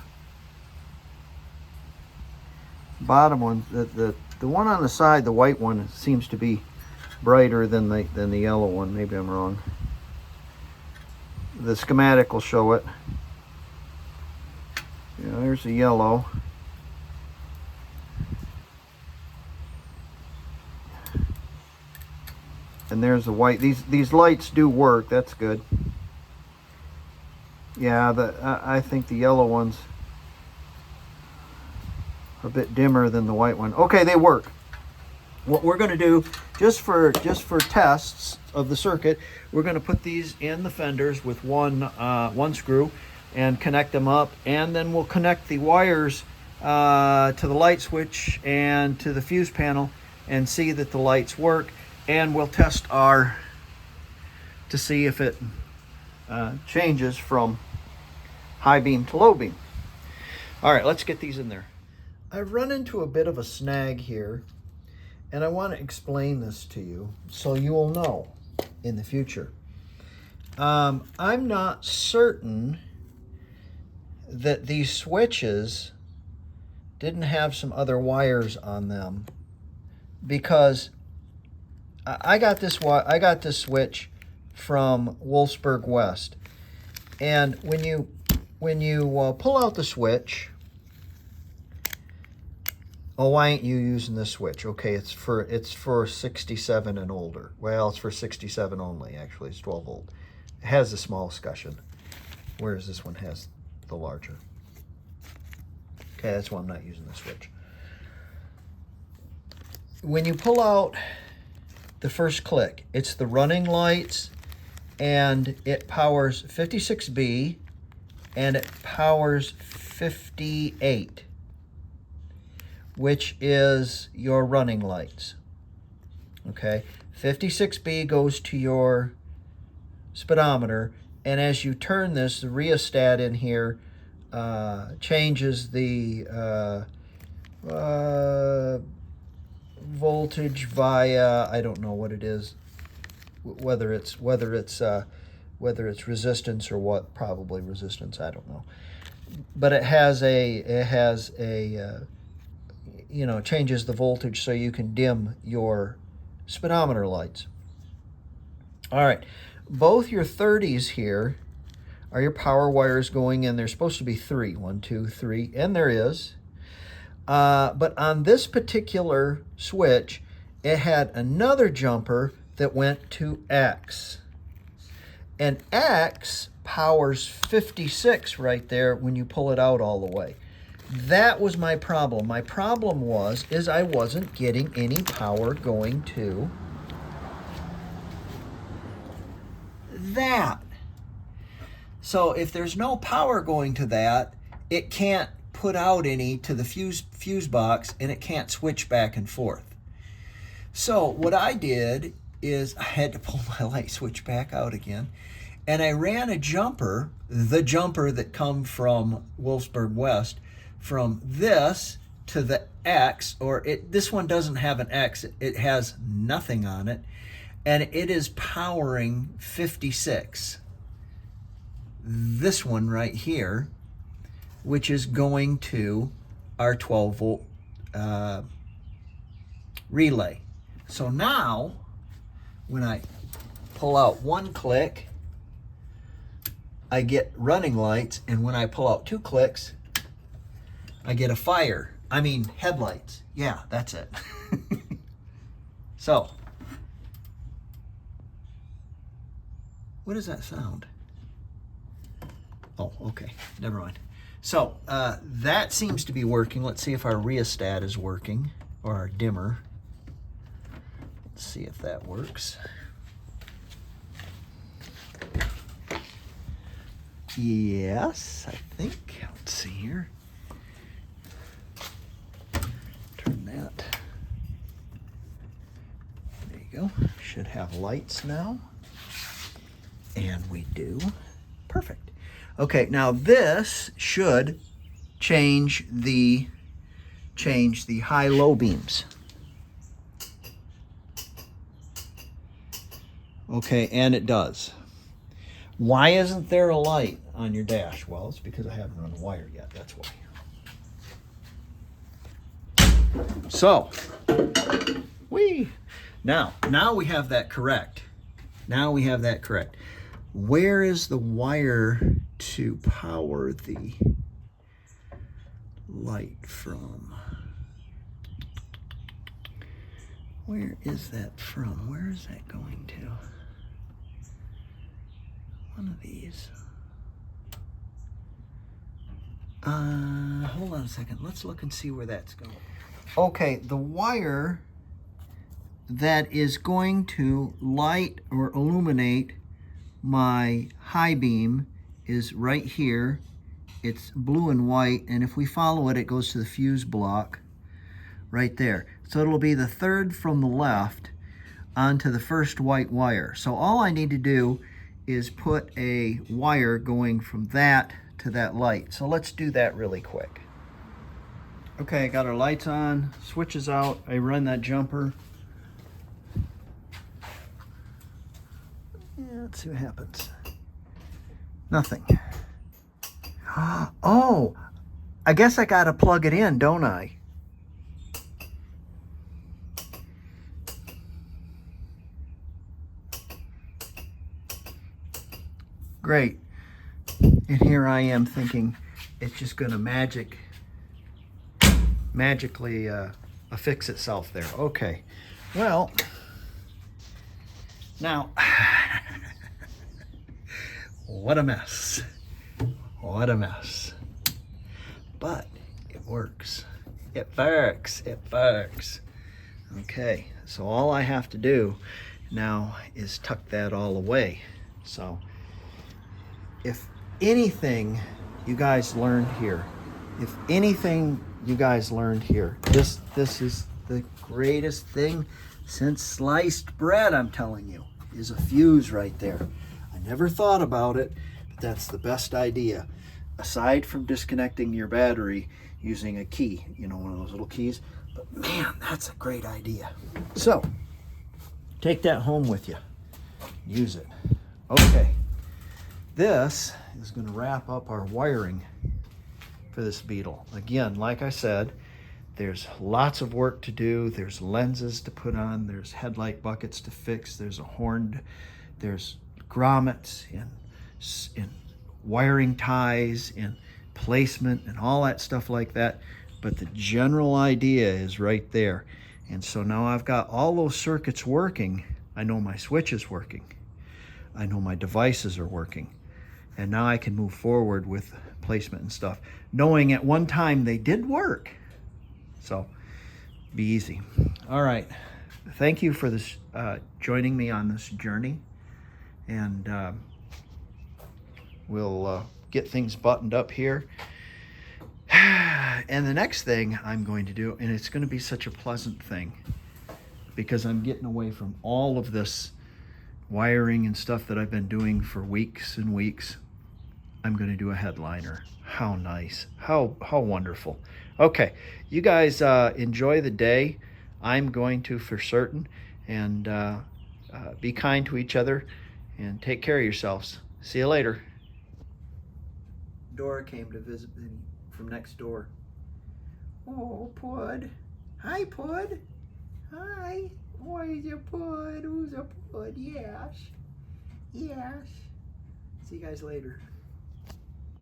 S1: the one on the side, the white one, seems to be brighter than the yellow one. Maybe I'm wrong. The schematic will show it. Yeah, there's the yellow. And there's the white. These lights do work. That's good. Yeah, I think the yellow one's a bit dimmer than the white one. Okay, they work. What we're going to do, just for tests of the circuit, we're going to put these in the fenders with one screw and connect them up, and then we'll connect the wires to the light switch and to the fuse panel and see that the lights work, and we'll test to see if it changes from high beam to low beam. All right, let's get these in there. I've run into a bit of a snag here, and I want to explain this to you so you will know in the future. I'm not certain that these switches didn't have some other wires on them, because I got this switch from Wolfsburg West, and when you pull out the switch, oh, why ain't you using this switch? Okay, it's for 67 and older. Well, it's for 67 only. Actually, it's 12 volt. It has the small escutcheon, whereas this one has the larger. Okay, that's why I'm not using the switch. When you pull out the first click, it's the running lights, and it powers 56B, and it powers 58, which is your running lights. Okay, 56B goes to your speedometer, and as you turn this, the rheostat in here changes the voltage via, I don't know what it is, whether it's resistance or what, probably resistance, I don't know. But it has a you know, changes the voltage so you can dim your speedometer lights. All right, both your 30s here are your power wires going in. There's supposed to be 3, 1, 2, 3, and there is. But on this particular switch, it had another jumper that went to X. And X powers 56 right there when you pull it out all the way. That was my problem. My problem is I wasn't getting any power going to that. So if there's no power going to that, it can't put out any to the fuse box, and it can't switch back and forth. So what I did is I had to pull my light switch back out again, and I ran a jumper, the jumper that come from Wolfsburg West, from this to the X, or this one doesn't have an X, it has nothing on it, and it is powering 56. This one right here, which is going to our 12 volt relay. So now, when I pull out 1 click, I get running lights, and when I pull out 2 clicks, I get a headlights. Yeah, that's it. So, what does that sound? Oh, okay, never mind. So, that seems to be working. Let's see if our rheostat is working, or our dimmer. Let's see if that works. Yes, I think. Let's see here. Turn that. There you go. Should have lights now. And we do. Perfect. Okay, now this should change the high-low beams. Okay, and it does. Why isn't there a light on your dash? Well, it's because I haven't run the wire yet, that's why. So, now we have that correct. Now we have that correct. Where is the wire to power the light from? Where is that from? Where is that going to? One of these. Hold on a second. Let's look and see where that's going. Okay, the wire that is going to light or illuminate my high beam is right here. It's blue and white, and if we follow it, it goes to the fuse block right there. So it'll be the third from the left onto the first white wire. So all I need to do is put a wire going from that to that light. So let's do that really quick. Okay, got our lights on, switches out, I run that jumper. Yeah, let's see what happens. Nothing. Oh, I guess I gotta plug it in, don't I? Great. And here I am thinking it's just gonna magically affix itself there. Okay. Well, now, what a mess. What a mess. But it works. It works. It works. Okay, so all I have to do now is tuck that all away. So if anything you guys learned here, this is the greatest thing since sliced bread, I'm telling you, is a fuse right there. I never thought about it, but that's the best idea. Aside from disconnecting your battery using a key, you know, one of those little keys. But man, that's a great idea. So, take that home with you. use it. Okay, this is going to wrap up our wiring for this Beetle. Again, like I said, there's lots of work to do. There's lenses to put on. There's headlight buckets to fix. There's a horn. There's grommets and wiring ties and placement and all that stuff like that. But the general idea is right there. And so now I've got all those circuits working. I know my switch is working. I know my devices are working. And now I can move forward with placement and stuff, knowing at one time they did work. So be easy. All right. Thank you for this, joining me on this journey. And we'll get things buttoned up here. And the next thing I'm going to do, and it's going to be such a pleasant thing because I'm getting away from all of this wiring and stuff that I've been doing for weeks and weeks. I'm going to do a headliner. How nice. How wonderful. Okay, you guys enjoy the day. I'm going to for certain. And be kind to each other and take care of yourselves. See you later. Dora came to visit me from next door. Oh, Pud. Hi, Pud. Hi. Where's your Pud? Who's a Pud? Yes. Yes. See you guys later.